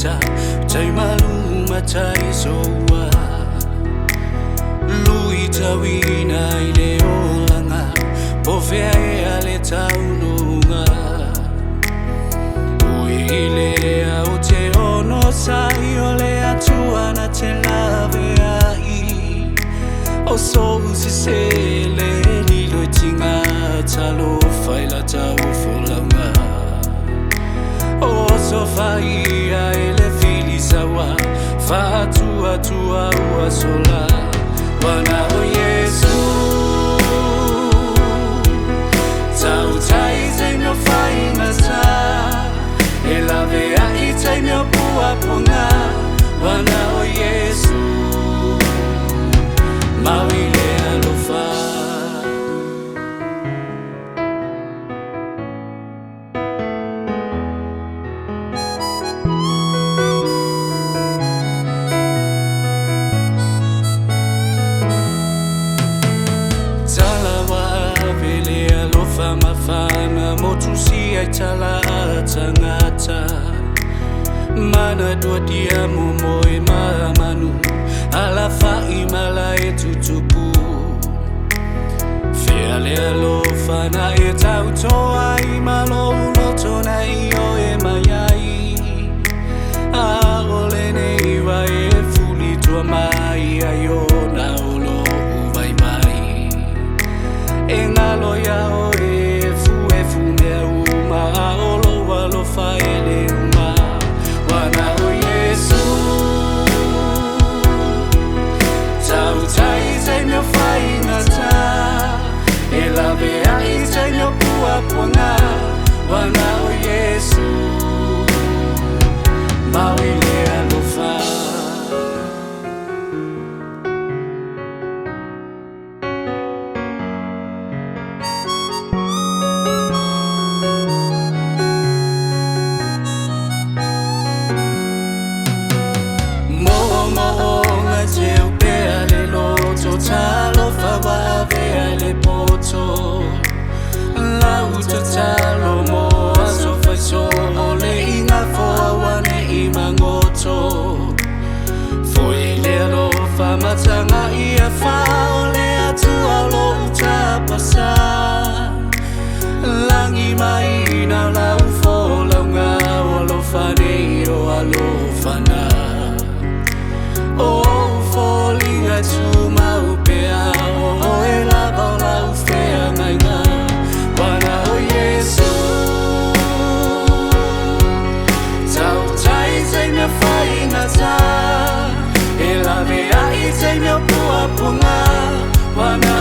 cha chai malu ma chai so wa lui tawi nai le olanga bo fe ale taununga uile au te ono sai ole atuana te lave ai o so si se le li lo tinga talo faila tau folanga o so fai ele fili sawa fa tua ua sola wana o Yesu tau tai te mio fai ngata e la vea i te mio pua ponga wana o Yesu mawile alofa mafana motusi ai tala tangata mana dua dia momoe mamanu ala fai mala e tutupu feale alo fana e tau toa i malo uloto na io e mayai a ole nei wa e fuli tua mai ayo na olo uvai mai e ngalo ya o Wana o Yesu mawile alofa mo ngate upea le loto talo fa wa vea le poto talo mo aso fai so ole inga fo wane I mangoto foi le lo fa matanga ia fa ole atu alo uta pasa langi mai na la ufo longa olo fa nei o alo fana o fo linga tu mau pea o e la bola ufea ngai nga e la vea I te mio pua punga wana